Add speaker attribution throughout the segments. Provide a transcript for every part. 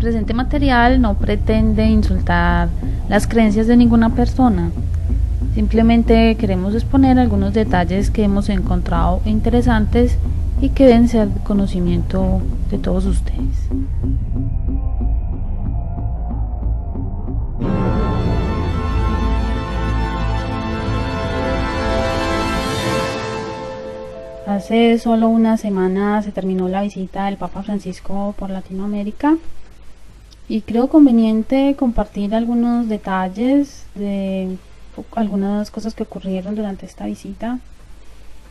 Speaker 1: presente material no pretende insultar las creencias de ninguna persona. Simplemente queremos exponer algunos detalles que hemos encontrado interesantes y que deben ser de conocimiento de todos ustedes. Hace solo una semana se terminó la visita del Papa Francisco por Latinoamérica y creo conveniente compartir algunos detalles de algunas cosas que ocurrieron durante esta visita,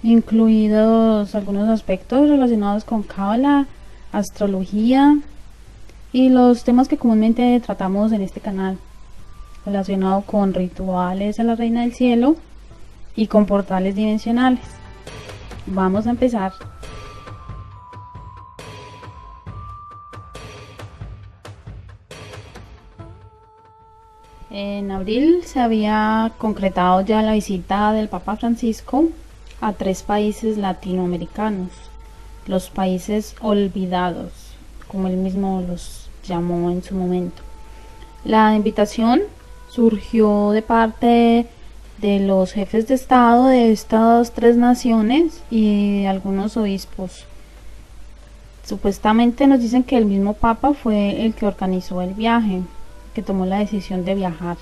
Speaker 1: incluidos algunos aspectos relacionados con Cábala, astrología y los temas que comúnmente tratamos en este canal, relacionado con rituales a la Reina del Cielo y con portales dimensionales. Vamos a empezar. En abril se había concretado ya la visita del Papa Francisco a 3 países latinoamericanos, los países olvidados, como él mismo los llamó en su momento. La invitación surgió de parte de los jefes de Estado de estas 3 naciones y de algunos obispos. Supuestamente nos dicen que el mismo Papa fue el que organizó el viaje, que tomó la decisión de viajar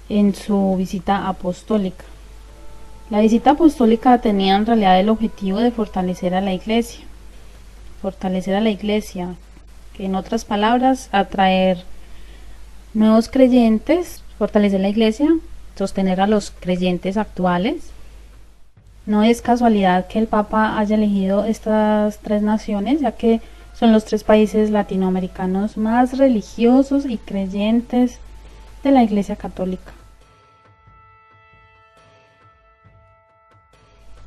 Speaker 1: en su visita apostólica. La visita apostólica tenía en realidad el objetivo de fortalecer a la iglesia, que en otras palabras, atraer nuevos creyentes, fortalecer la iglesia, sostener a los creyentes actuales. No es casualidad que el Papa haya elegido estas 3 naciones, ya que son los 3 países latinoamericanos más religiosos y creyentes de la Iglesia Católica.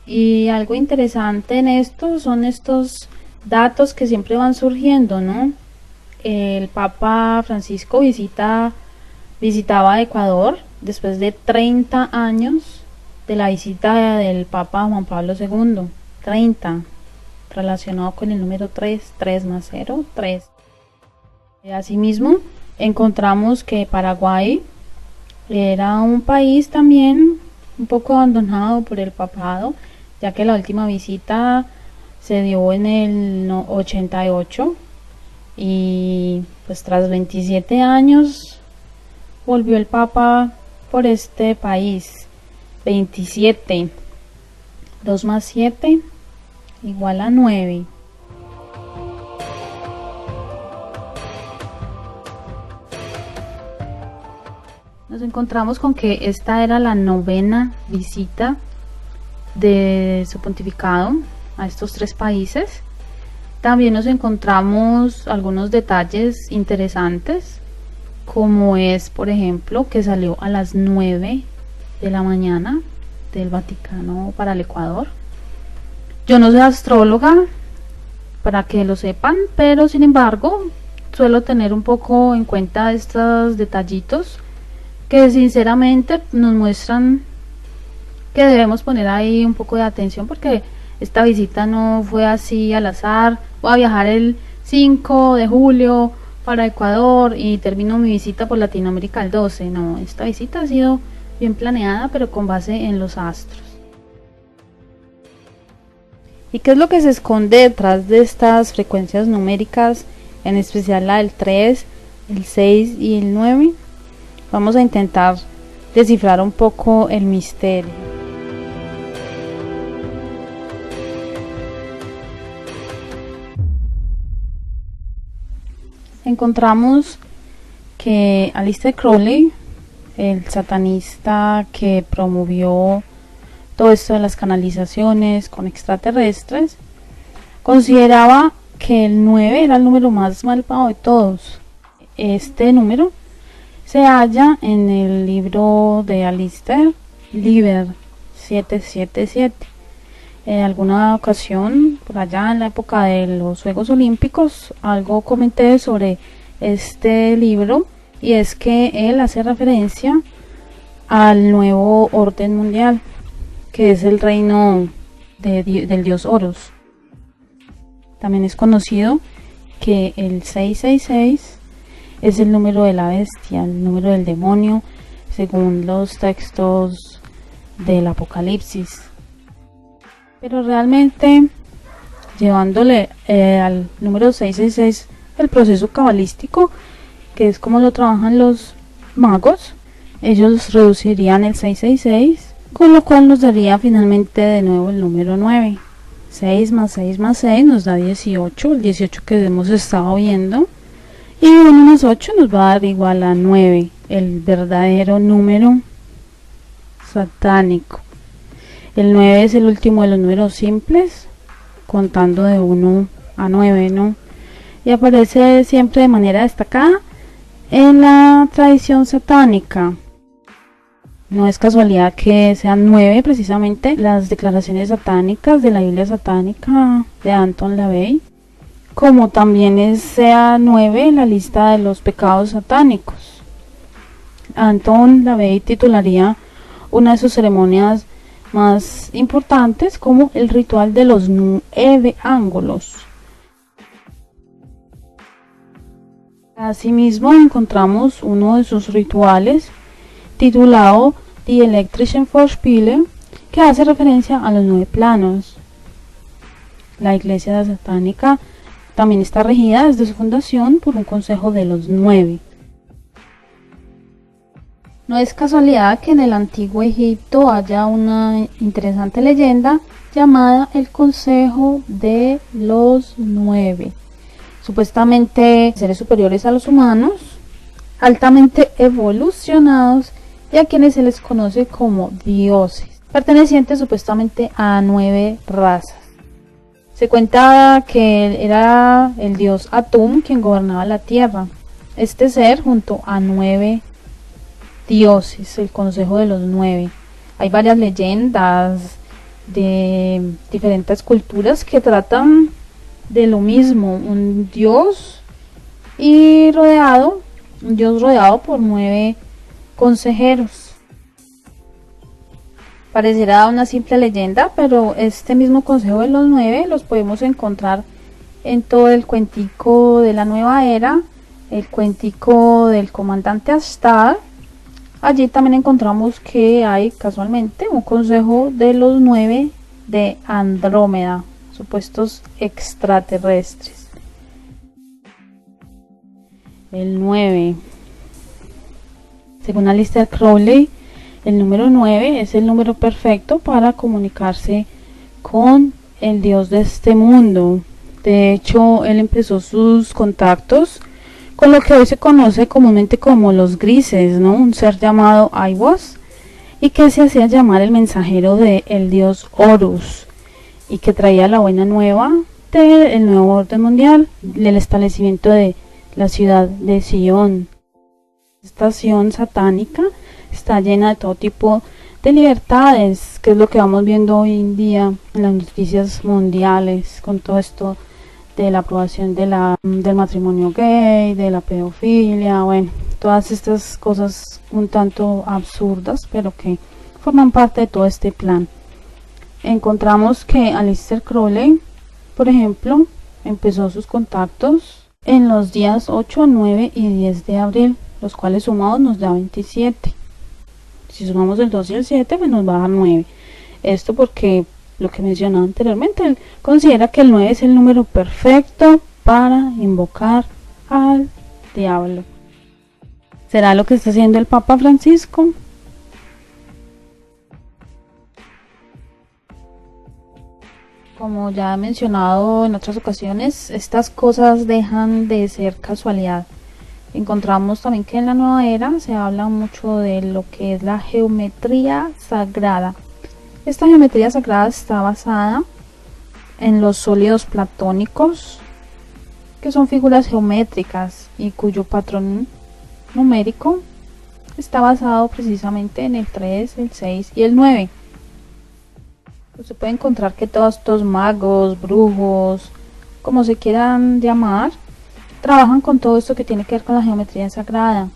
Speaker 1: Y algo interesante en esto son estos datos que siempre van surgiendo, ¿no? El Papa Francisco visitaba Ecuador después de 30 años de la visita del Papa Juan Pablo II. 30, relacionado con el número 3 más 0, 3. Asimismo, encontramos que Paraguay era un país también un poco abandonado por el papado, ya que la última visita se dio en el 88 y pues tras 27 años volvió el Papa por este país. 27, 2 más 7 igual a 9. Nos encontramos con que esta era la 9ª visita de su pontificado a estos 3 países. También nos encontramos algunos detalles interesantes, como es, por ejemplo, que salió a las 9 de la mañana del Vaticano para el Ecuador. Yo no soy astróloga, para que lo sepan, pero sin embargo suelo tener un poco en cuenta estos detallitos que sinceramente nos muestran que debemos poner ahí un poco de atención, porque esta visita no fue así al azar. Voy a viajar el 5 de julio para Ecuador y termino mi visita por Latinoamérica el 12. No, esta visita ha sido bien planeada, pero con base en los astros. ¿Y qué es lo que se esconde detrás de estas frecuencias numéricas, en especial la del 3, el 6 y el 9? Vamos a intentar descifrar un poco el misterio. Encontramos que Aleister Crowley, el satanista que promovió todo esto de las canalizaciones con extraterrestres, consideraba que el 9 era el número más malvado de todos. Este número se halla en el libro de Aleister, Liber 777. En alguna ocasión, por allá en la época de los Juegos Olímpicos, algo comenté sobre este libro, y es que él hace referencia al nuevo orden mundial, que es el reino del dios Horus. También es conocido que el 666 es el número de la bestia, el número del demonio, según los textos del Apocalipsis. Pero realmente, llevándole al número 666 el proceso cabalístico, que es como lo trabajan los magos, ellos reducirían el 666, con lo cual nos daría finalmente de nuevo el número 9. 6 más 6 más 6 nos da 18, el 18 que hemos estado viendo, y 1 más 8 nos va a dar igual a 9, el verdadero número satánico. El 9 es el último de los números simples, contando de 1 a 9, ¿no? Y aparece siempre de manera destacada en la tradición satánica. No es casualidad que sean 9 precisamente las declaraciones satánicas de la Biblia satánica de Anton LaVey, como también sea 9 la lista de los pecados satánicos. Anton LaVey titularía una de sus ceremonias más importantes como el ritual de los 9 ángulos. Asimismo encontramos uno de sus rituales titulado Die Elektrischen Vorspiele, que hace referencia a los 9 planos. La iglesia satánica también está regida desde su fundación por un consejo de los 9. No es casualidad que en el antiguo Egipto haya una interesante leyenda llamada el Consejo de los 9. Supuestamente seres superiores a los humanos, altamente evolucionados y a quienes se les conoce como dioses, pertenecientes supuestamente a 9 razas. Se cuenta que era el dios Atum quien gobernaba la tierra. Este ser junto a 9 dioses, el consejo de los 9. Hay varias leyendas de diferentes culturas que tratan de lo mismo, un dios rodeado por 9 consejeros. Parecerá una simple leyenda, pero este mismo consejo de los 9 los podemos encontrar en todo el cuentico de la nueva era, el cuentico del comandante Astar. Allí también encontramos que hay casualmente un consejo de los 9 de Andrómeda, supuestos extraterrestres. El 9. Según Aleister Crowley, el número 9 es el número perfecto para comunicarse con el Dios de este mundo. De hecho, él empezó sus contactos con lo que hoy se conoce comúnmente como los grises, ¿no? Un ser llamado Aiwass, y que se hacía llamar el mensajero del dios Horus, y que traía la buena nueva del nuevo orden mundial, del establecimiento de la ciudad de Sion. Esta estación satánica está llena de todo tipo de libertades, que es lo que vamos viendo hoy en día en las noticias mundiales, con todo esto de la aprobación del matrimonio gay, de la pedofilia, bueno, todas estas cosas un tanto absurdas, pero que forman parte de todo este plan. Encontramos que Aleister Crowley, por ejemplo, empezó sus contactos en los días 8, 9 y 10 de abril, los cuales sumados nos da 27. Si sumamos el 2 y el 7, pues nos va a dar 9. Esto porque lo que mencionaba anteriormente, él considera que el 9 es el número perfecto para invocar al diablo. ¿Será lo que está haciendo el Papa Francisco? Como ya he mencionado en otras ocasiones, estas cosas dejan de ser casualidad. Encontramos también que en la nueva era se habla mucho de lo que es la geometría sagrada. Esta geometría sagrada está basada en los sólidos platónicos, que son figuras geométricas y cuyo patrón numérico está basado precisamente en el 3, el 6 y el 9. Se puede encontrar que todos estos magos, brujos, como se quieran llamar, trabajan con todo esto que tiene que ver con la geometría sagrada,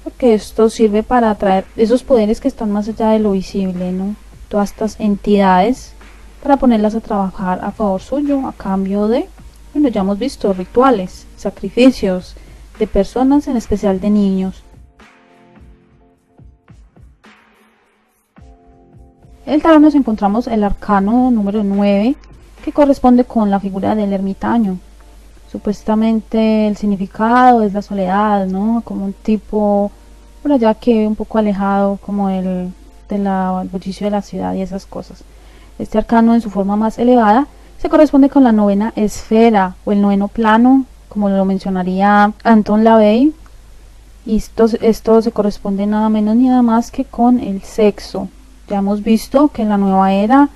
Speaker 1: porque esto sirve para atraer esos poderes que están más allá de lo visible, ¿no? Todas estas entidades, para ponerlas a trabajar a favor suyo, a cambio de Bueno, ya hemos visto rituales, sacrificios de personas, en especial de niños. En el tarot nos encontramos el arcano número 9, que corresponde con la figura del ermitaño. Supuestamente el significado es la soledad, ¿no? Como un tipo por allá que un poco alejado como el bullicio de la ciudad y esas cosas. Este arcano en su forma más elevada se corresponde con la novena esfera o el noveno plano, como lo mencionaría Anton LaVey, y esto se corresponde nada menos ni nada más que con el sexo. Ya hemos visto que en la nueva era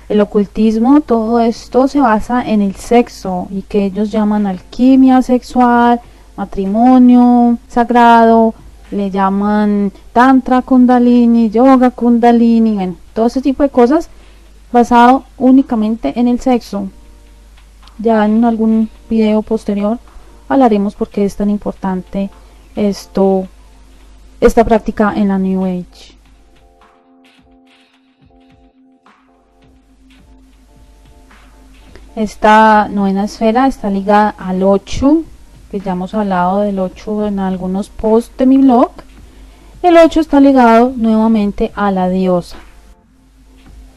Speaker 1: el ocultismo, todo esto se basa en el sexo y que ellos llaman alquimia sexual, matrimonio sagrado, le llaman tantra kundalini, yoga kundalini, bueno, todo ese tipo de cosas basado únicamente en el sexo. Ya en algún video posterior hablaremos por qué es tan importante esta práctica en la New Age. Esta novena esfera está ligada al 8, que ya hemos hablado del 8 en algunos posts de mi blog. El 8 está ligado nuevamente a la diosa,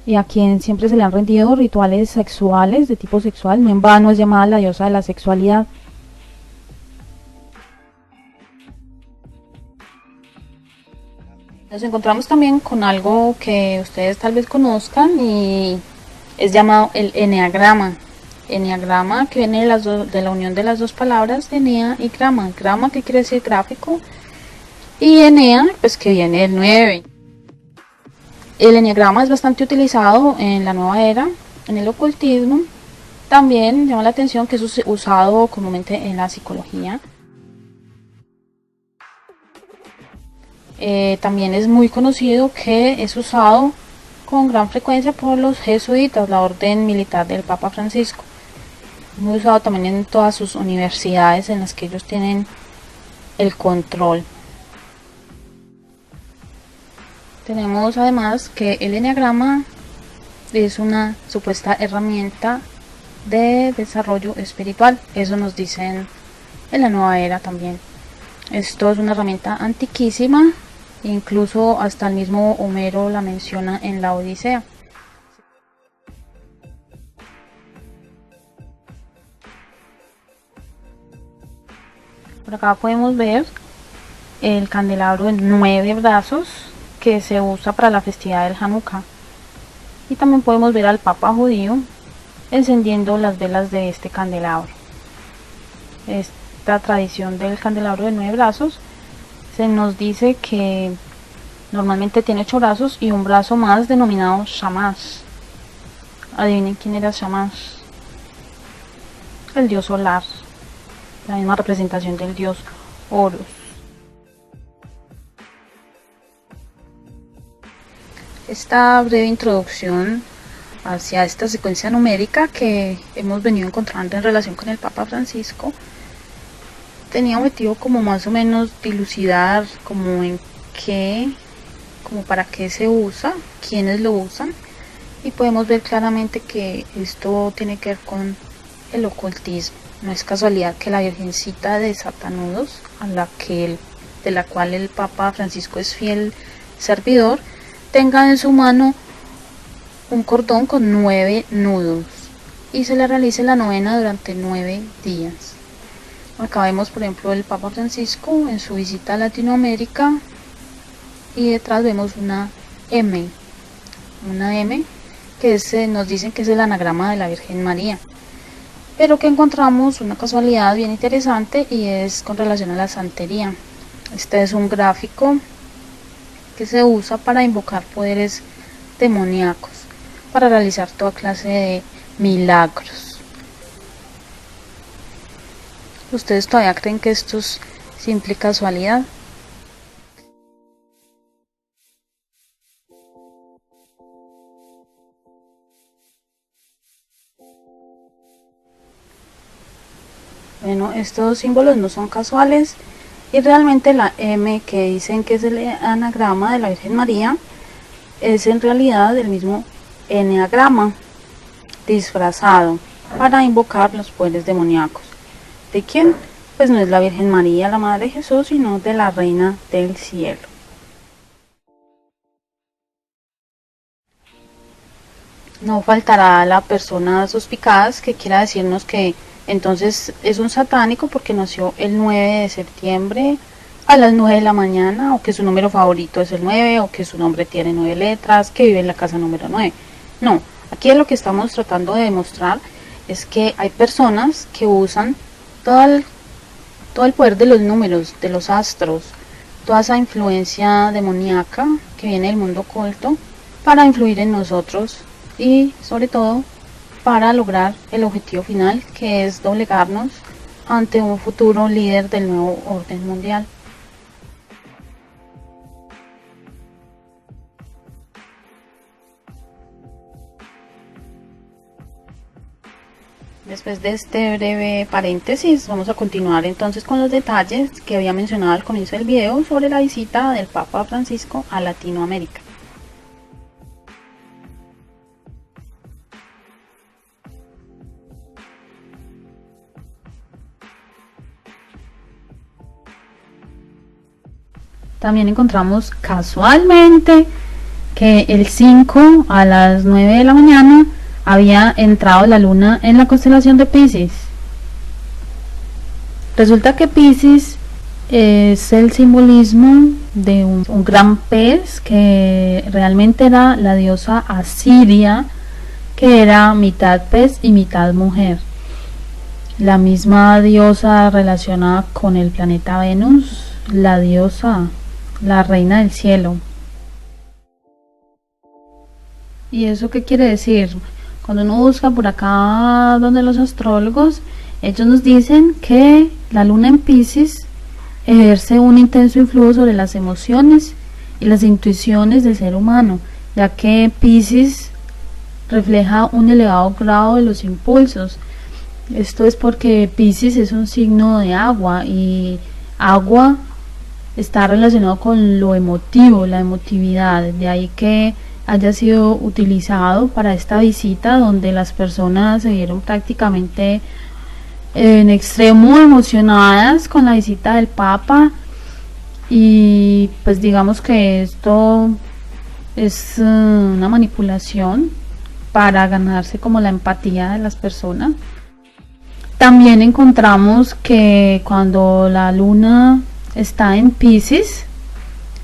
Speaker 1: y a quien siempre se le han rendido rituales sexuales de tipo sexual. No en vano es llamada la diosa de la sexualidad. Nos encontramos también con algo que ustedes tal vez conozcan y es llamado el eneagrama. Eneagrama, que viene de la unión de las dos palabras enea y grama. Grama, que quiere decir gráfico, y enea, pues que viene del 9. El eneagrama es bastante utilizado en la nueva era, en el ocultismo. También llama la atención que es usado comúnmente en la psicología. También es muy conocido que es usado con gran frecuencia por los jesuitas, la orden militar del Papa Francisco. Muy usado también en todas sus universidades en las que ellos tienen el control. Tenemos además que el eneagrama es una supuesta herramienta de desarrollo espiritual. Eso nos dicen en la nueva era también. Esto es una herramienta antiquísima, incluso hasta el mismo Homero la menciona en la Odisea. Por acá podemos ver el candelabro de 9 brazos que se usa para la festividad del Hanukkah. Y también podemos ver al Papa judío encendiendo las velas de este candelabro. Esta tradición del candelabro de 9 brazos se nos dice que normalmente tiene 8 brazos y un brazo más denominado Shamash. Adivinen quién era Shamash. El dios solar, la misma representación del dios Horus. Esta breve introducción hacia esta secuencia numérica que hemos venido encontrando en relación con el Papa Francisco tenía objetivo como más o menos dilucidar como en qué, como para qué se usa, quiénes lo usan, y podemos ver claramente que esto tiene que ver con el ocultismo. No es casualidad que la Virgencita de Satanudos, de la cual el Papa Francisco es fiel servidor, tenga en su mano un cordón con 9 nudos y se le realice la novena durante 9 días. Acá vemos por ejemplo el Papa Francisco en su visita a Latinoamérica y detrás vemos una M que nos dicen que es el anagrama de la Virgen María, pero que encontramos una casualidad bien interesante y es con relación a la santería. Este es un gráfico que se usa para invocar poderes demoníacos, para realizar toda clase de milagros. ¿Ustedes todavía creen que esto es simple casualidad? Bueno, estos símbolos no son casuales y realmente la M que dicen que es el anagrama de la Virgen María es en realidad el mismo eneagrama disfrazado. para invocar los poderes demoníacos. ¿De quién? Pues no es la Virgen María, la Madre de Jesús, sino de la Reina del Cielo. No faltará la persona suspicaz que quiera decirnos que entonces es un satánico porque nació el 9 de septiembre a las 9 de la mañana, o que su número favorito es el 9, o que su nombre tiene 9 letras, que vive en la casa número 9. No, aquí lo que estamos tratando de demostrar es que hay personas que usan todo el poder de los números, de los astros, toda esa influencia demoníaca que viene del mundo oculto para influir en nosotros y sobre todo para lograr el objetivo final, que es doblegarnos ante un futuro líder del nuevo orden mundial. Después de este breve paréntesis, vamos a continuar entonces con los detalles que había mencionado al comienzo del video sobre la visita del Papa Francisco a Latinoamérica. También encontramos casualmente que el 5 a las 9 de la mañana había entrado la luna en la constelación de Piscis. Resulta que Piscis es el simbolismo de un gran pez que realmente era la diosa Asiria, que era mitad pez y mitad mujer. La misma diosa relacionada con el planeta Venus, la diosa, la reina del cielo. ¿Y eso qué quiere decir? Cuando uno busca por acá donde los astrólogos, ellos nos dicen que la luna en Piscis ejerce un intenso influjo sobre las emociones y las intuiciones del ser humano, ya que Piscis refleja un elevado grado de los impulsos. Esto es porque Piscis es un signo de agua y agua está relacionado con lo emotivo, la emotividad, de ahí que haya sido utilizado para esta visita, donde las personas se vieron prácticamente en extremo emocionadas con la visita del Papa. Y pues digamos que esto es una manipulación para ganarse como la empatía de las personas. También encontramos que cuando la luna está en Piscis,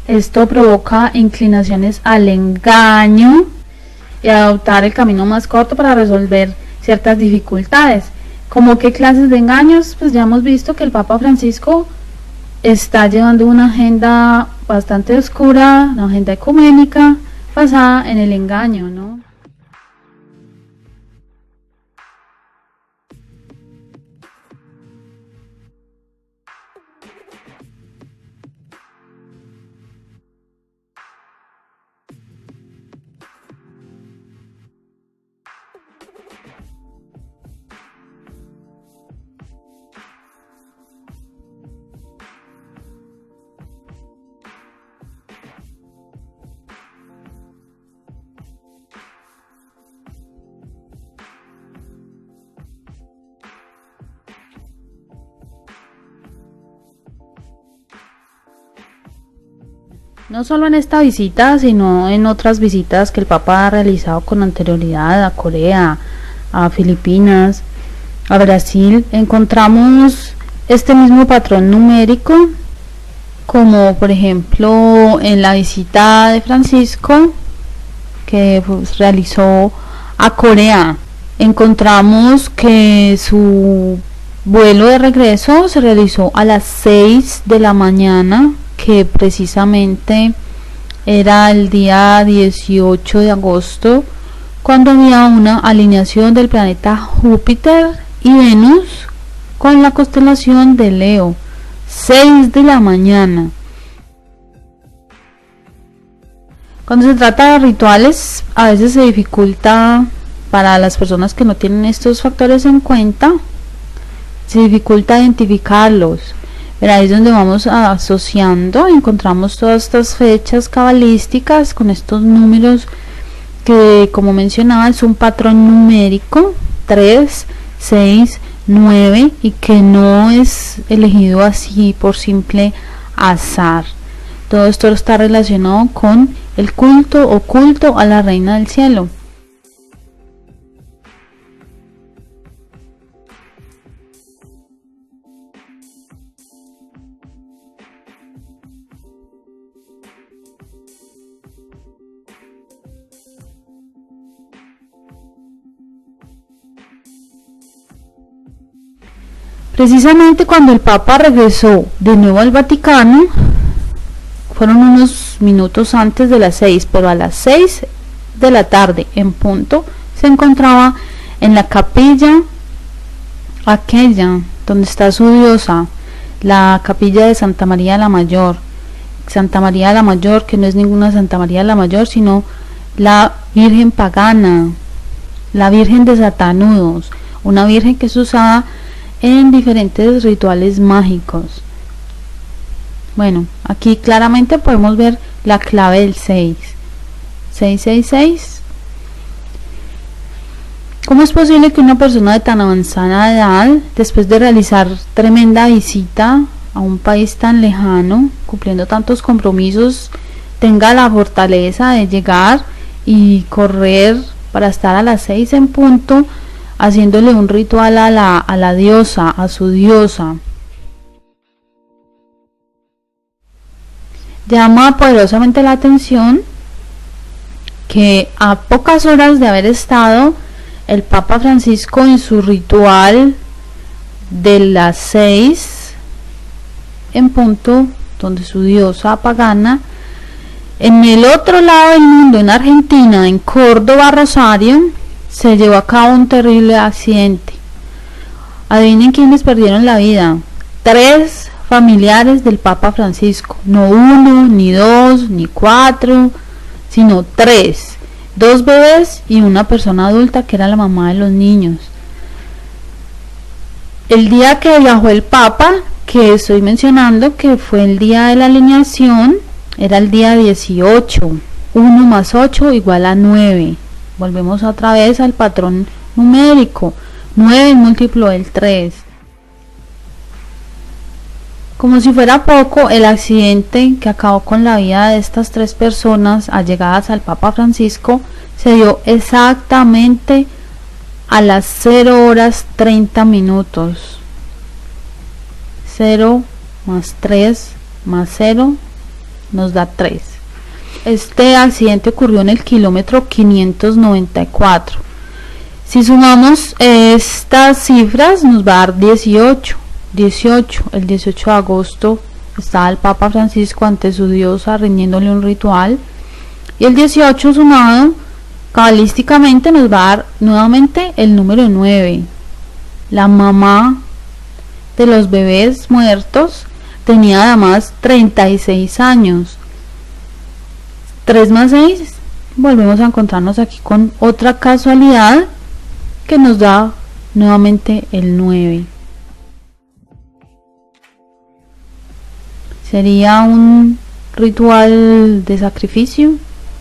Speaker 1: esto provoca inclinaciones al engaño y a adoptar el camino más corto para resolver ciertas dificultades. ¿Cómo qué clases de engaños? Pues ya hemos visto que el Papa Francisco está llevando una agenda bastante oscura, una agenda ecuménica basada en el engaño, ¿no? No solo en esta visita, sino en otras visitas que el Papa ha realizado con anterioridad a Corea, a Filipinas, a Brasil, encontramos este mismo patrón numérico, como por ejemplo en la visita de Francisco que pues, realizó a Corea. Encontramos que su vuelo de regreso se realizó a las 6 de la mañana, que precisamente era el día 18 de agosto, cuando había una alineación del planeta Júpiter y Venus con la constelación de Leo, 6 de la mañana. Cuando se trata de rituales, a veces se dificulta para las personas que no tienen estos factores en cuenta, se dificulta identificarlos. Pero ahí es donde vamos asociando, encontramos todas estas fechas cabalísticas con estos números que, como mencionaba, es un patrón numérico 3, 6, 9 y que no es elegido así por simple azar. Todo esto está relacionado con el culto oculto a la Reina del Cielo. Precisamente cuando el Papa regresó de nuevo al Vaticano, fueron unos minutos antes de las 6, pero a las 6 de la tarde en punto se encontraba en la capilla aquella donde está su diosa, la capilla de Santa María la Mayor. Santa María la Mayor, que no es ninguna Santa María la Mayor, sino la Virgen pagana, la Virgen de Satanudos, una virgen que es usada en diferentes rituales mágicos. Bueno, aquí claramente podemos ver la clave del 6. 666. ¿Cómo es posible que una persona de tan avanzada edad, después de realizar tremenda visita a un país tan lejano, cumpliendo tantos compromisos, tenga la fortaleza de llegar y correr para estar a las 6 en punto, haciéndole un ritual a la diosa, a su diosa? Llama poderosamente la atención que a pocas horas de haber estado el Papa Francisco en su ritual de las 6 en punto, donde su diosa pagana, en el otro lado del mundo, en Argentina, en Córdoba, Rosario, se llevó a cabo un terrible accidente. Adivinen quiénes perdieron la vida. 3 familiares del Papa Francisco, no 1, ni 2, ni 4, sino 3, 2 bebés y una persona adulta que era la mamá de los niños. El día que viajó el Papa, que estoy mencionando que fue el día de la alineación, era el día 18, 1 más 8 igual a 9. Volvemos otra vez al patrón numérico, 9 es múltiplo del 3. Como si fuera poco, el accidente que acabó con la vida de estas 3 personas allegadas al Papa Francisco se dio exactamente a las 0 horas 30 minutos. 0 más 3 más 0 nos da 3. Este accidente ocurrió en el kilómetro 594. Si sumamos estas cifras nos va a dar 18. El 18 de agosto estaba el Papa Francisco ante su diosa rindiéndole un ritual, y el 18 sumado cabalísticamente nos va a dar nuevamente el número 9. La mamá de los bebés muertos tenía además 36 años. 3 más 6, volvemos a encontrarnos aquí con otra casualidad que nos da nuevamente el 9. Sería un ritual de sacrificio.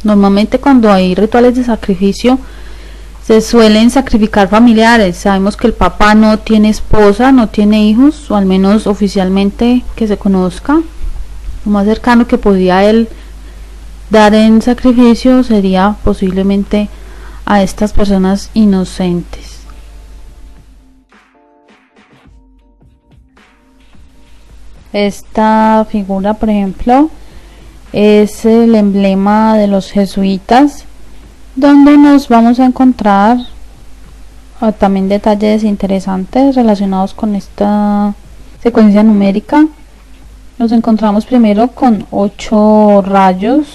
Speaker 1: Normalmente cuando hay rituales de sacrificio se suelen sacrificar familiares. Sabemos que el Papa no tiene esposa, no tiene hijos, o al menos oficialmente que se conozca. Lo más cercano que podía él dar en sacrificio sería posiblemente a estas personas inocentes. Esta figura, por ejemplo, es el emblema de los jesuitas, donde nos vamos a encontrar también detalles interesantes relacionados con esta secuencia numérica. Nos encontramos primero con 8 rayos,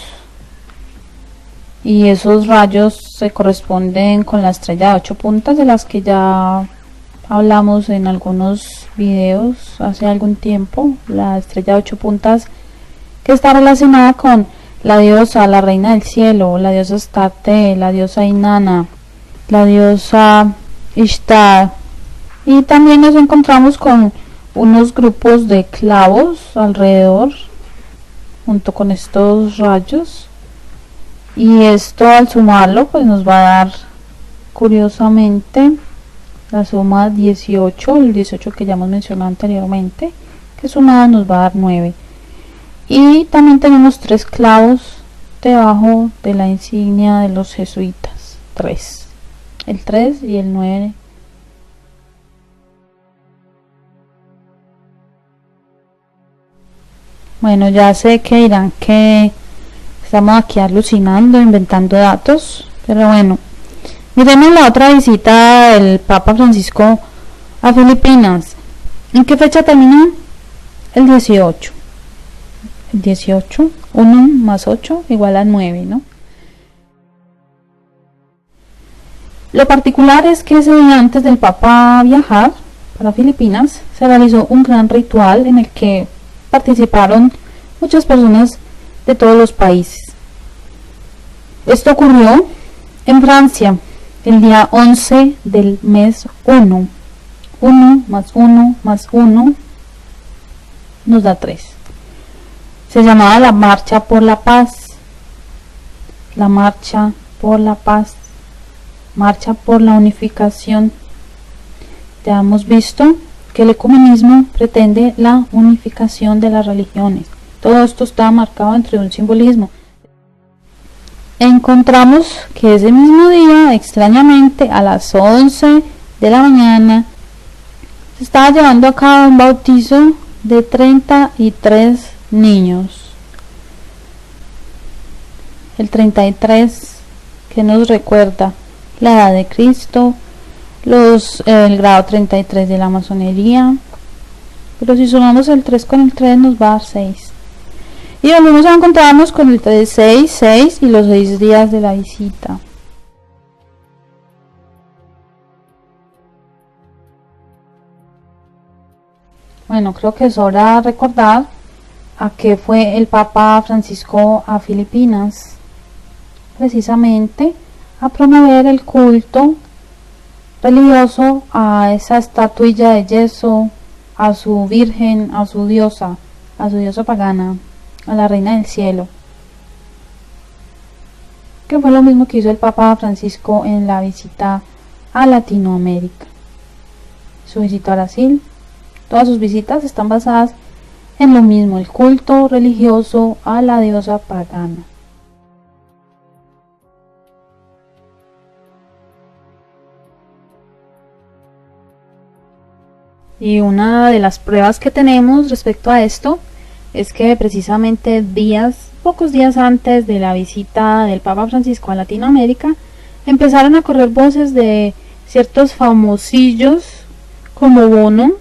Speaker 1: y esos rayos se corresponden con la estrella de 8 puntas, de las que ya hablamos en algunos videos hace algún tiempo. La estrella de 8 puntas, que está relacionada con la diosa, la reina del cielo, la diosa Astarte, la diosa Inanna, la diosa Ishtar. Y también nos encontramos con unos grupos de clavos alrededor junto con estos rayos, y esto al sumarlo pues nos va a dar curiosamente la suma 18, el 18 que ya hemos mencionado anteriormente, que sumada nos va a dar 9. Y también tenemos 3 clavos debajo de la insignia de los jesuitas, 3, el 3 y el 9. Bueno, ya sé que dirán que estamos aquí alucinando, inventando datos, pero bueno, miremos la otra visita del Papa Francisco a Filipinas. ¿En qué fecha terminó? El 18. El 18, 1 más 8 igual a 9, ¿no? Lo particular es que ese día antes del Papa viajar para Filipinas, se realizó un gran ritual en el que participaron muchas personas de todos los países. Esto ocurrió en Francia el día 11 del mes 1. 1 más 1 más 1 nos da 3. Se llamaba la Marcha por la Paz. La Marcha por la Paz. Marcha por la Unificación. Ya hemos visto que el ecumenismo pretende la unificación de las religiones. Todo esto está marcado entre un simbolismo. Encontramos que ese mismo día, extrañamente, a las 11 de la mañana, se estaba llevando a cabo un bautizo de 33 niños. El 33 que nos recuerda la edad de Cristo, el grado 33 de la masonería, pero si sumamos el 3 con el 3 nos va a dar 6. Y volvemos a encontrarnos con el 3, 6, 6 y los 6 días de la visita. Bueno, creo que es hora de recordar a qué fue el Papa Francisco a Filipinas. Precisamente a promover el culto religioso a esa estatuilla de yeso, a su virgen, a su diosa pagana, a la reina del cielo, que fue lo mismo que hizo el Papa Francisco en la visita a Latinoamérica. Su visita a Brasil, todas sus visitas están basadas en lo mismo, el culto religioso a la diosa pagana. Y una de las pruebas que tenemos respecto a esto es que precisamente pocos días antes de la visita del Papa Francisco a Latinoamérica, empezaron a correr voces de ciertos famosillos como Bono,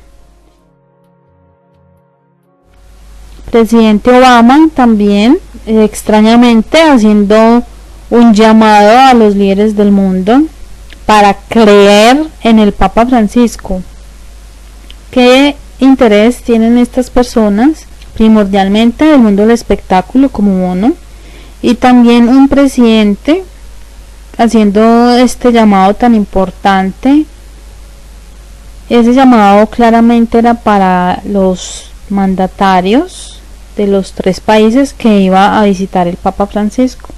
Speaker 1: presidente Obama también, extrañamente haciendo un llamado a los líderes del mundo para creer en el Papa Francisco. ¿Qué interés tienen estas personas? Primordialmente del mundo del espectáculo como Bono, y también un presidente haciendo este llamado tan importante. Ese llamado claramente era para los mandatarios de los 3 países que iba a visitar el Papa Francisco.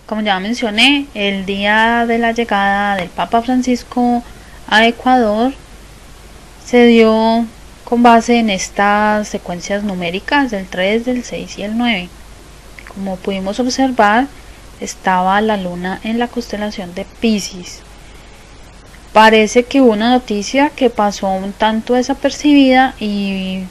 Speaker 1: Como ya mencioné, el día de la llegada del Papa Francisco a Ecuador se dio con base en estas secuencias numéricas del 3, del 6 y el 9. Como pudimos observar, estaba la luna en la constelación de Piscis. Parece que hubo una noticia que pasó un tanto desapercibida y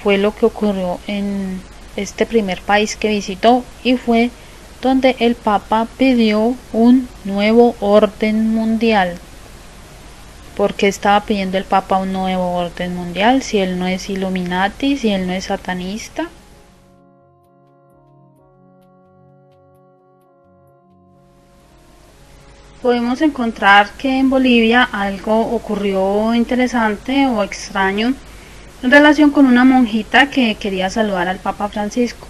Speaker 1: fue lo que ocurrió en este primer país que visitó, y fue donde el Papa pidió un nuevo orden mundial. ¿Por qué estaba pidiendo el Papa un nuevo orden mundial si él no es Illuminati, si él no es satanista? Podemos encontrar que en Bolivia algo ocurrió interesante o extraño, en relación con una monjita que quería saludar al Papa Francisco.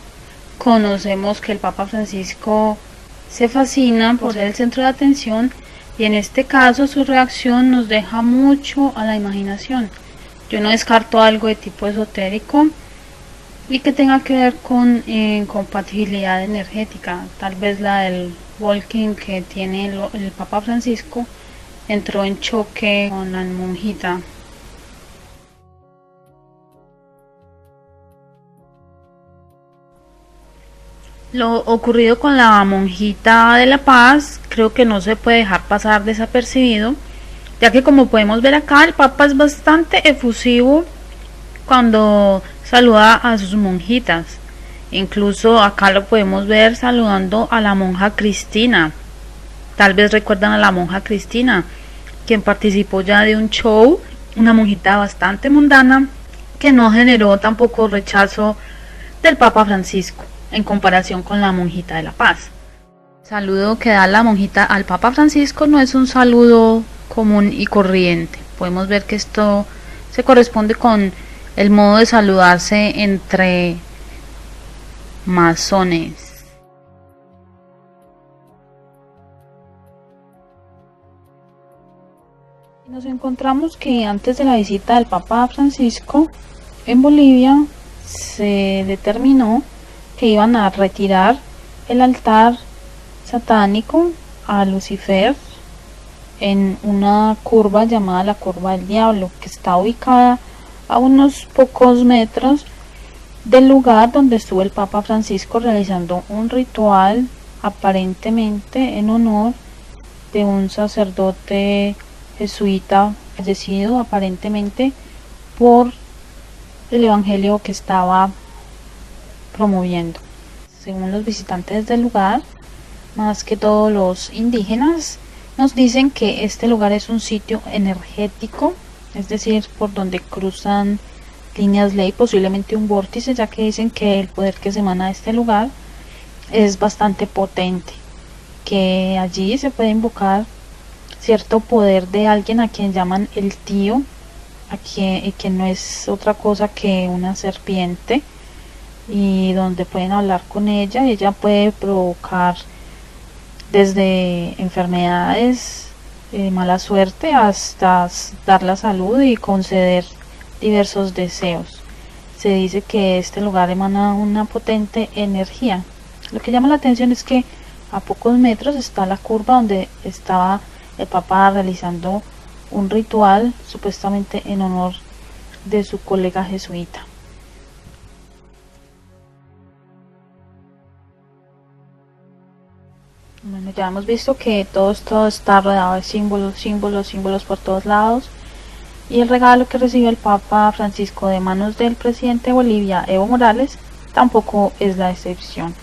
Speaker 1: Conocemos que el Papa Francisco se fascina por ser el centro de atención y en este caso su reacción nos deja mucho a la imaginación. Yo no descarto algo de tipo esotérico y que tenga que ver con compatibilidad energética. Tal vez la del walking que tiene el Papa Francisco entró en choque con la monjita. Lo ocurrido con la monjita de La Paz creo que no se puede dejar pasar desapercibido, ya que como podemos ver acá el Papa es bastante efusivo cuando saluda a sus monjitas. Incluso acá lo podemos ver saludando a la monja Cristina. Tal vez recuerdan a la monja Cristina, quien participó ya de un show, una monjita bastante mundana que no generó tampoco rechazo del Papa Francisco en comparación con la monjita de La Paz. El saludo que da la monjita al Papa Francisco no es un saludo común y corriente. Podemos ver que esto se corresponde con el modo de saludarse entre masones. Nos encontramos que antes de la visita del Papa Francisco en Bolivia se determinó que iban a retirar el altar satánico a Lucifer en una curva llamada la curva del diablo, que está ubicada a unos pocos metros del lugar donde estuvo el Papa Francisco realizando un ritual aparentemente en honor de un sacerdote jesuita fallecido aparentemente por el evangelio que estaba promoviendo. Según los visitantes del lugar, más que todos los indígenas, nos dicen que este lugar es un sitio energético, es decir, por donde cruzan líneas ley, posiblemente un vórtice, ya que dicen que el poder que se emana de este lugar es bastante potente, que allí se puede invocar cierto poder de alguien a quien llaman el tío, que no es otra cosa que una serpiente, y donde pueden hablar con ella. Ella puede provocar desde enfermedades, mala suerte, hasta dar la salud y conceder diversos deseos. Se dice que este lugar emana una potente energía. Lo que llama la atención es que a pocos metros está la curva donde estaba el Papa realizando un ritual supuestamente en honor de su colega jesuita. Bueno, ya hemos visto que todo esto está rodeado de símbolos por todos lados, y el regalo que recibió el Papa Francisco de manos del presidente de Bolivia, Evo Morales, tampoco es la excepción.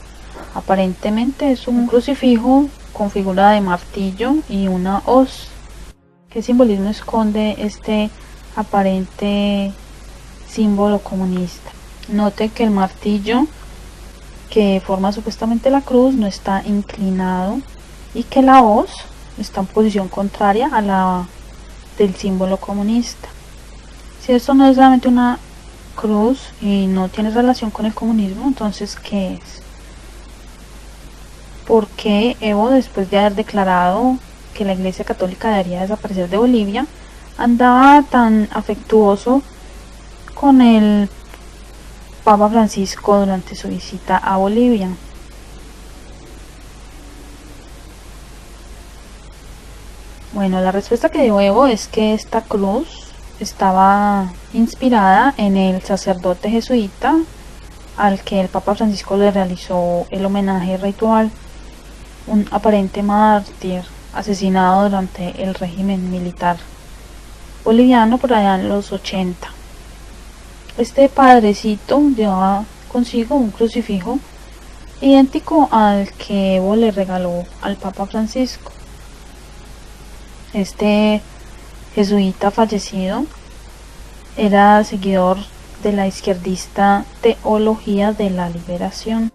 Speaker 1: Aparentemente es un crucifijo con figura de martillo y una hoz. ¿Qué simbolismo esconde este aparente símbolo comunista? Note que el martillo que forma supuestamente la cruz no está inclinado y que la hoz está en posición contraria a la del símbolo comunista. Si esto no es realmente una cruz y no tiene relación con el comunismo, entonces ¿qué es? ¿Por qué Evo, después de haber declarado que la Iglesia Católica debería desaparecer de Bolivia, andaba tan afectuoso con el Papa Francisco durante su visita a Bolivia? Bueno, la respuesta que dio Evo es que esta cruz estaba inspirada en el sacerdote jesuita al que el Papa Francisco le realizó el homenaje ritual, un aparente mártir asesinado durante el régimen militar boliviano por allá en los 80. Este padrecito llevaba consigo un crucifijo idéntico al que Evo le regaló al Papa Francisco. Este jesuita fallecido era seguidor de la izquierdista Teología de la Liberación.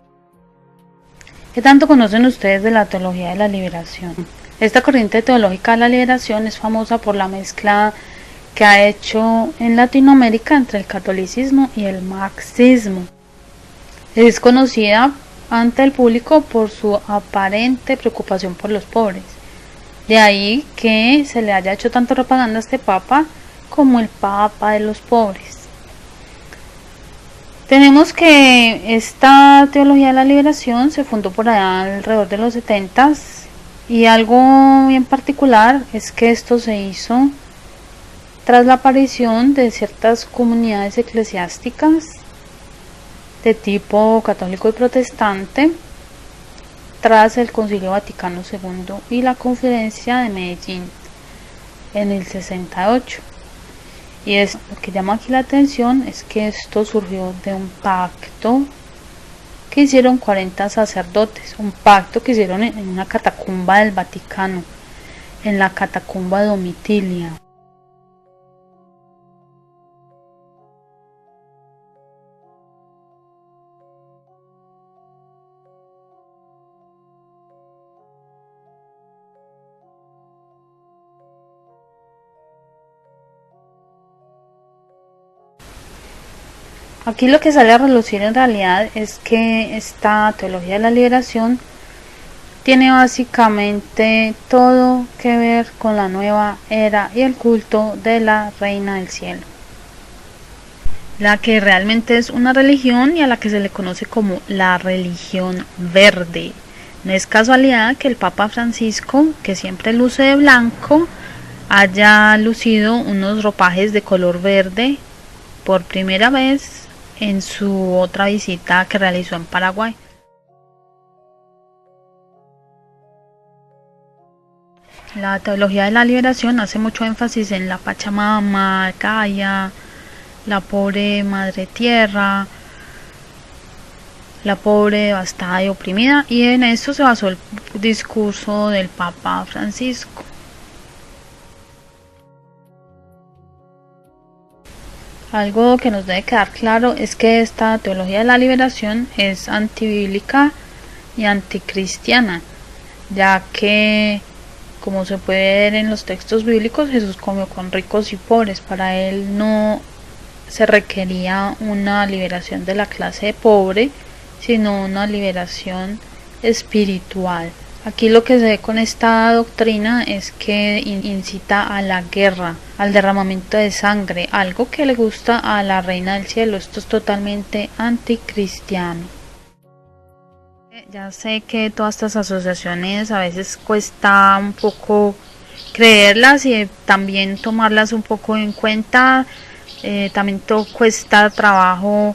Speaker 1: ¿Qué tanto conocen ustedes de la Teología de la Liberación? Esta corriente teológica de la liberación es famosa por la mezcla que ha hecho en Latinoamérica entre el catolicismo y el marxismo. Es conocida ante el público por su aparente preocupación por los pobres. De ahí que se le haya hecho tanto propaganda a este papa como el papa de los pobres. Tenemos que esta teología de la liberación se fundó por allá alrededor de los 70s, y algo bien particular es que esto se hizo tras la aparición de ciertas comunidades eclesiásticas de tipo católico y protestante tras el Concilio Vaticano II y la Conferencia de Medellín en el 68. Y lo que llama aquí la atención es que esto surgió de un pacto que hicieron 40 sacerdotes, un pacto que hicieron en una catacumba del Vaticano, en la catacumba Domitilia. Aquí lo que sale a relucir en realidad es que esta teología de la liberación tiene básicamente todo que ver con la nueva era y el culto de la Reina del Cielo, la que realmente es una religión y a la que se le conoce como la religión verde. No es casualidad que el Papa Francisco, que siempre luce de blanco, haya lucido unos ropajes de color verde por primera vez en su otra visita que realizó en Paraguay. La teología de la liberación hace mucho énfasis en la Pachamama, Gaia, la pobre madre tierra, la pobre devastada y oprimida, y en esto se basó el discurso del Papa Francisco. Algo que nos debe quedar claro es que esta teología de la liberación es antibíblica y anticristiana, ya que, como se puede ver en los textos bíblicos, Jesús comió con ricos y pobres. Para él no se requería una liberación de la clase pobre, sino una liberación espiritual. Aquí lo que se ve con esta doctrina es que incita a la guerra, al derramamiento de sangre, algo que le gusta a la Reina del Cielo. Esto es totalmente anticristiano. Ya sé que todas estas asociaciones a veces cuesta un poco creerlas y también tomarlas un poco en cuenta. También cuesta trabajo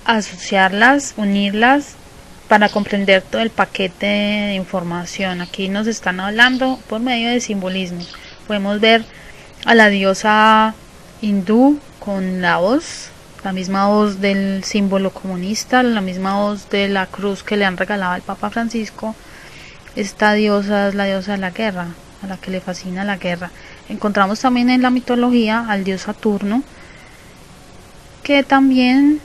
Speaker 1: asociarlas, unirlas para comprender todo el paquete de información. Aquí nos están hablando por medio de simbolismos. Podemos ver a la diosa hindú con la hoz, la misma hoz del símbolo comunista, la misma hoz de la cruz que le han regalado al Papa Francisco. Esta diosa es la diosa de la guerra, a la que le fascina la guerra. Encontramos también en la mitología al dios Saturno, que también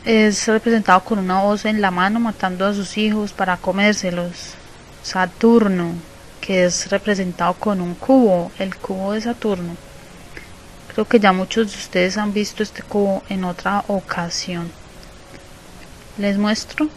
Speaker 1: es representado con una hoz en la mano matando a sus hijos para comérselos. Saturno, que es representado con un cubo, el cubo de Saturno. Creo que ya muchos de ustedes han visto este cubo en otra ocasión. Les muestro.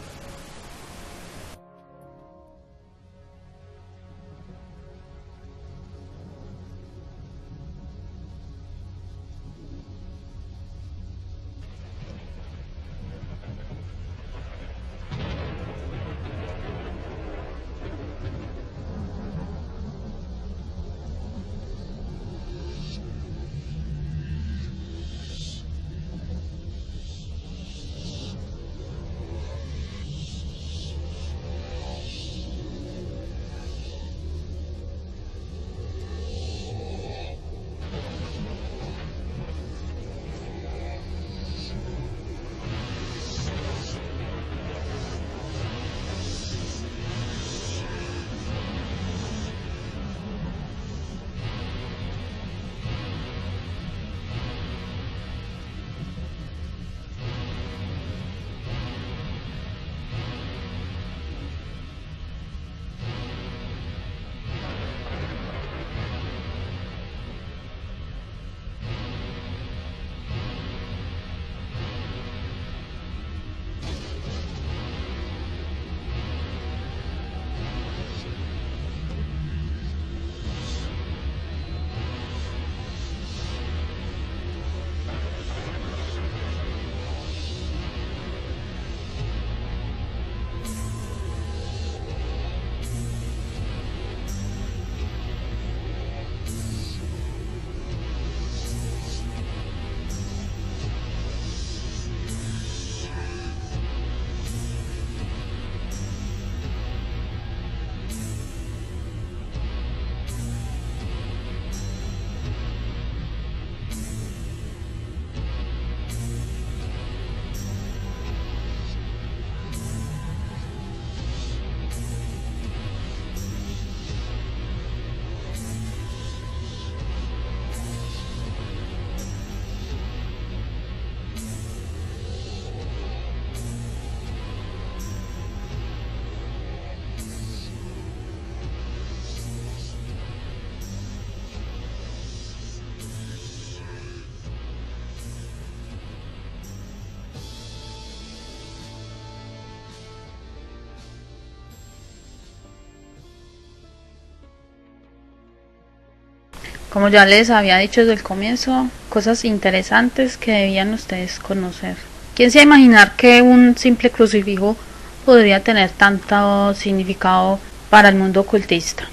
Speaker 1: Como ya les había dicho desde el comienzo, cosas interesantes que debían ustedes conocer. ¿Quién se va a imaginar que un simple crucifijo podría tener tanto significado para el mundo ocultista?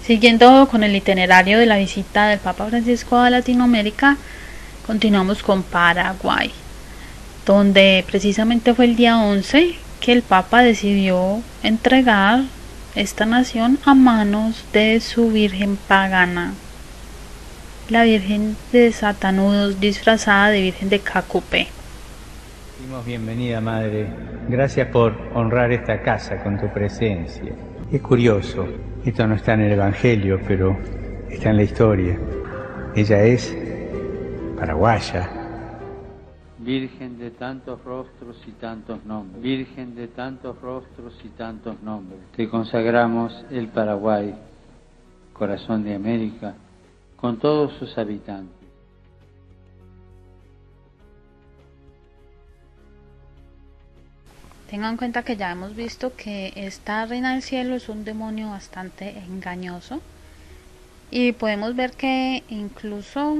Speaker 1: Siguiendo con el itinerario de la visita del Papa Francisco a Latinoamérica, continuamos con Paraguay, donde precisamente fue el día 11 que el Papa decidió entregar esta nación a manos de su Virgen pagana, la Virgen de Satanudos, disfrazada de Virgen de Cacupé.
Speaker 2: Bienvenida, Madre. Gracias por honrar esta casa con tu presencia. Es curioso, esto no está en el Evangelio, pero está en la historia. Ella es paraguaya.
Speaker 3: Virgen de tantos rostros y tantos nombres, Virgen de tantos rostros y tantos nombres, te consagramos el Paraguay, corazón de América, con todos sus habitantes.
Speaker 1: Tengan en cuenta que ya hemos visto que esta Reina del Cielo es un demonio bastante engañoso y podemos ver que incluso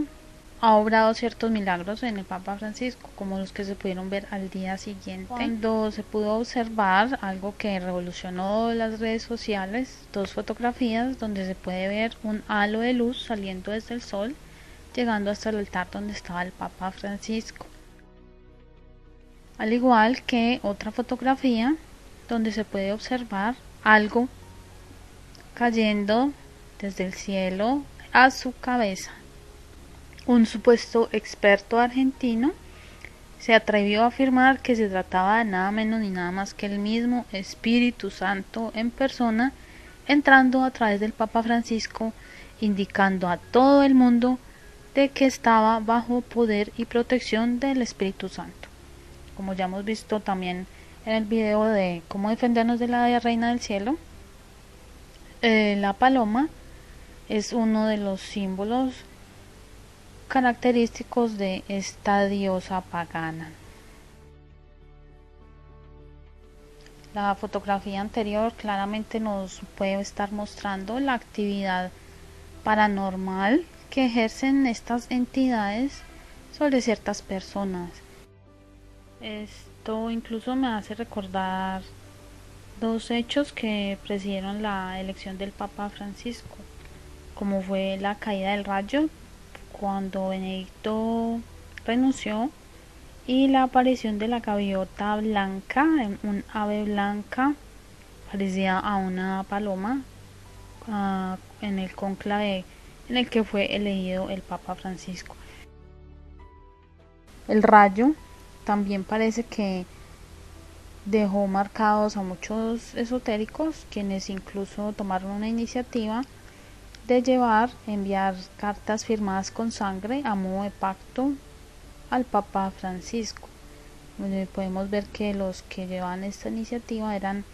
Speaker 1: ha obrado ciertos milagros en el Papa Francisco, como los que se pudieron ver al día siguiente, cuando se pudo observar algo que revolucionó las redes sociales, dos fotografías donde se puede ver un halo de luz saliendo desde el sol, llegando hasta el altar donde estaba el Papa Francisco. Al igual que otra fotografía donde se puede observar algo cayendo desde el cielo a su cabeza. Un supuesto experto argentino se atrevió a afirmar que se trataba de nada menos ni nada más que el mismo Espíritu Santo en persona, entrando a través del Papa Francisco, indicando a todo el mundo de que estaba bajo poder y protección del Espíritu Santo. Como ya hemos visto también en el video de cómo defendernos de la Reina del Cielo, la paloma es uno de los símbolos característicos de esta diosa pagana. La fotografía anterior claramente nos puede estar mostrando la actividad paranormal que ejercen estas entidades sobre ciertas personas. Esto incluso me hace recordar dos hechos que presidieron la elección del Papa Francisco, como fue la caída del rayo cuando Benedicto renunció y la aparición de la gaviota blanca, un ave blanca parecida a una paloma, en el cónclave en el que fue elegido el Papa Francisco. El rayo también parece que dejó marcados a muchos esotéricos, quienes incluso tomaron una iniciativa de enviar cartas firmadas con sangre a modo de pacto al Papa Francisco. Podemos ver que los que llevaban esta iniciativa eran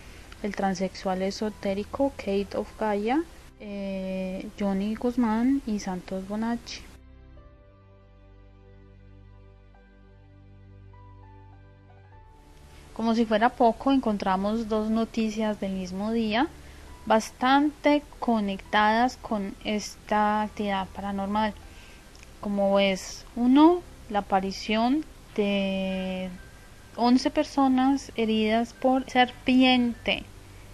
Speaker 1: el transexual esotérico Kate of Gaia, Johnny Guzmán y Santos Bonacci. Como si fuera poco, encontramos dos noticias del mismo día bastante conectadas con esta actividad paranormal, como es uno, la aparición de 11 personas heridas por serpiente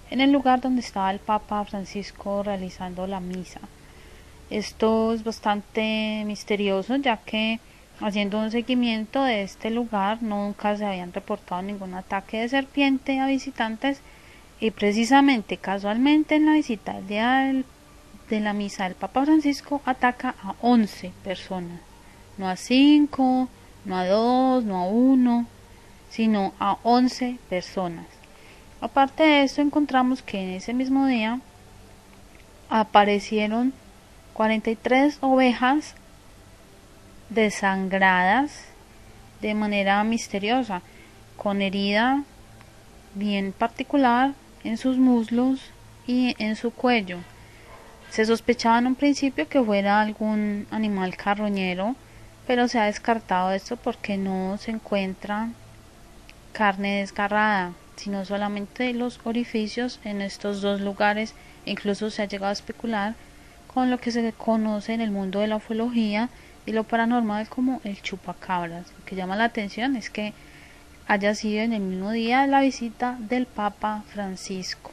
Speaker 1: en el lugar donde estaba el Papa Francisco realizando la misa. Esto es bastante misterioso, ya que haciendo un seguimiento de este lugar nunca se habían reportado ningún ataque de serpiente a visitantes, y precisamente casualmente en la visita del día de la misa del Papa Francisco ataca a 11 personas, no a 5, no a 2, no a 1, sino a 11 personas. Aparte de esto, encontramos que en ese mismo día aparecieron 43 ovejas desangradas de manera misteriosa, con herida bien particular en sus muslos y en su cuello. Se sospechaba en un principio que fuera algún animal carroñero, pero se ha descartado esto porque no se encuentra carne desgarrada, sino solamente los orificios en estos dos lugares. Incluso se ha llegado a especular con lo que se conoce en el mundo de la ufología y lo paranormal como el chupacabras. Lo que llama la atención es que haya sido en el mismo día de la visita del Papa Francisco.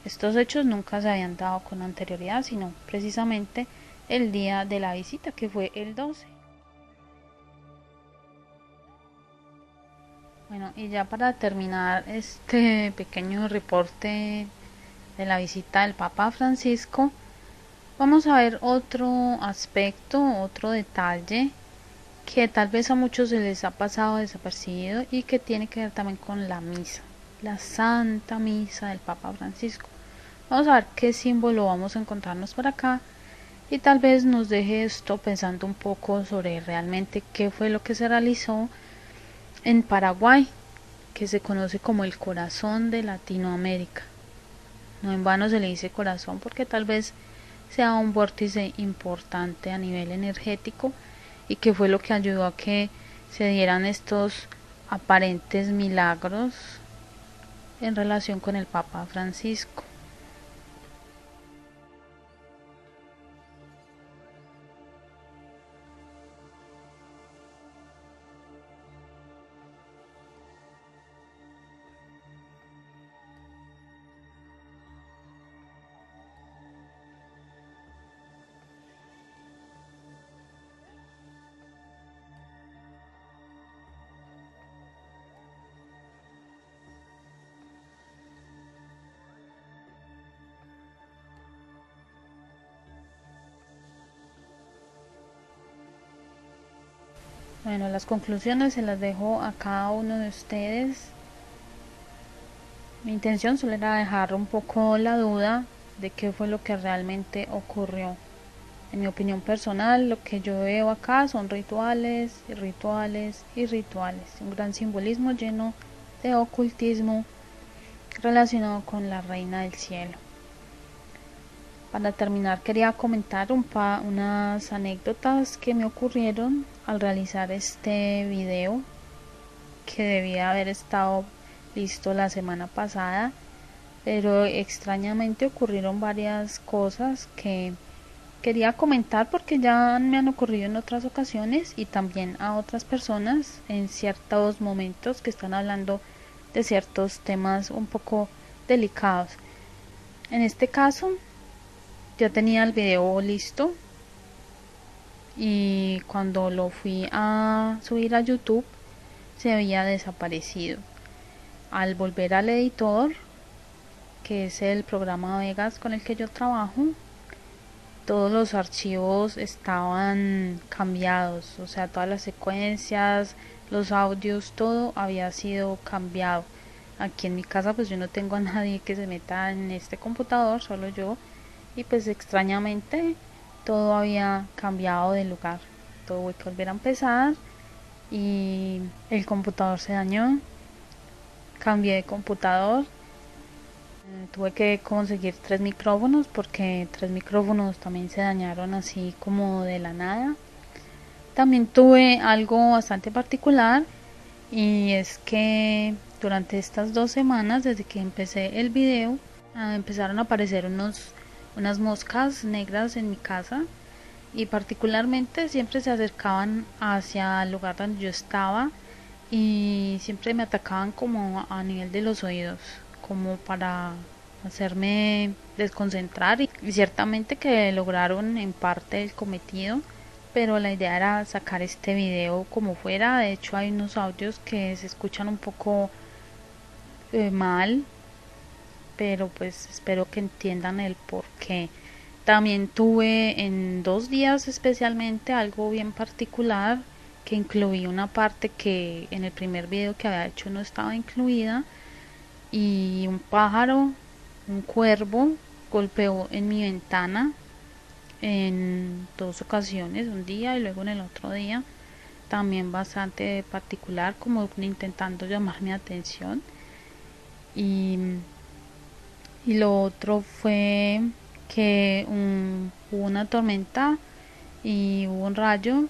Speaker 1: Estos hechos nunca se habían dado con anterioridad, sino precisamente el día de la visita, que fue el 12. Bueno, y ya para terminar este pequeño reporte de la visita del Papa Francisco, vamos a ver otro aspecto, otro detalle que tal vez a muchos se les ha pasado desapercibido y que tiene que ver también con la misa, la Santa Misa del Papa Francisco. Vamos a ver qué símbolo vamos a encontrarnos por acá y tal vez nos deje esto pensando un poco sobre realmente qué fue lo que se realizó en Paraguay, que se conoce como el corazón de Latinoamérica. No en vano se le dice corazón porque tal vez sea un vórtice importante a nivel energético y que fue lo que ayudó a que se dieran estos aparentes milagros en relación con el Papa Francisco. Bueno, las conclusiones se las dejo a cada uno de ustedes. Mi intención solo era dejar un poco la duda de qué fue lo que realmente ocurrió. En mi opinión personal, lo que yo veo acá son rituales y rituales y rituales. Un gran simbolismo lleno de ocultismo relacionado con la Reina del Cielo. Para terminar, quería comentar unas anécdotas que me ocurrieron al realizar este video, que debía haber estado listo la semana pasada, pero extrañamente ocurrieron varias cosas que quería comentar porque ya me han ocurrido en otras ocasiones y también a otras personas en ciertos momentos que están hablando de ciertos temas un poco delicados. En este caso, ya tenía el video listo y cuando lo fui a subir a YouTube se había desaparecido. Al volver al editor, que es el programa Vegas con el que yo trabajo, todos los archivos estaban cambiados, o sea, todas las secuencias, los audios, todo había sido cambiado. Aquí en mi casa pues yo no tengo a nadie que se meta en este computador, solo yo, y pues extrañamente todo había cambiado de lugar. Tuve que volver a empezar y el computador se dañó. Cambié de computador. Tuve que conseguir 3 micrófonos porque 3 micrófonos también se dañaron así como de la nada. También tuve algo bastante particular y es que durante estas 2 semanas desde que empecé el video empezaron a aparecer unas moscas negras en mi casa y particularmente siempre se acercaban hacia el lugar donde yo estaba y siempre me atacaban como a nivel de los oídos, como para hacerme desconcentrar y ciertamente que lograron en parte el cometido, pero la idea era sacar este video como fuera. De hecho hay unos audios que se escuchan un poco mal, pero pues espero que entiendan el porqué. También tuve en 2 días especialmente algo bien particular que incluí una parte que en el primer video que había hecho no estaba incluida y un pájaro, un cuervo, golpeó en mi ventana en 2 ocasiones, un día y luego en el otro día, también bastante particular, como intentando llamar mi atención. Y lo otro fue que hubo una tormenta y hubo un rayo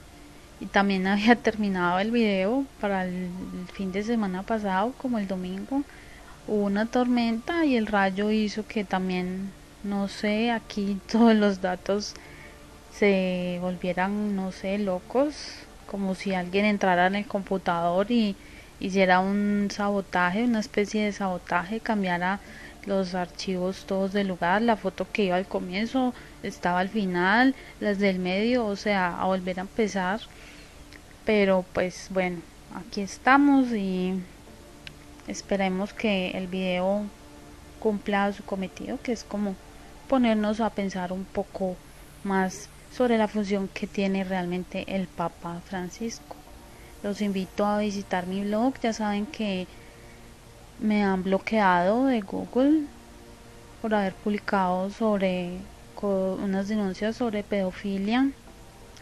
Speaker 1: y también había terminado el video para el fin de semana pasado, como el domingo. Hubo una tormenta y el rayo hizo que también, no sé, aquí todos los datos se volvieran, no sé, locos, como si alguien entrara en el computador y hiciera un sabotaje, una especie de sabotaje, cambiara los archivos todos del lugar, la foto que iba al comienzo estaba al final, las del medio, o sea, a volver a empezar. Pero pues bueno, aquí estamos y esperemos que el video cumpla su cometido, que es como ponernos a pensar un poco más sobre la función que tiene realmente el Papa Francisco. Los invito a visitar mi blog, ya saben que me han bloqueado de Google por haber publicado sobre unas denuncias sobre pedofilia,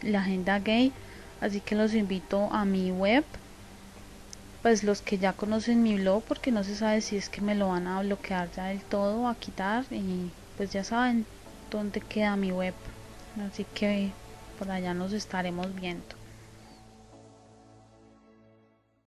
Speaker 1: la agenda gay, así que los invito a mi web, pues los que ya conocen mi blog, porque no se sabe si es que me lo van a bloquear ya del todo, a quitar, y pues ya saben dónde queda mi web, así que por allá nos estaremos viendo.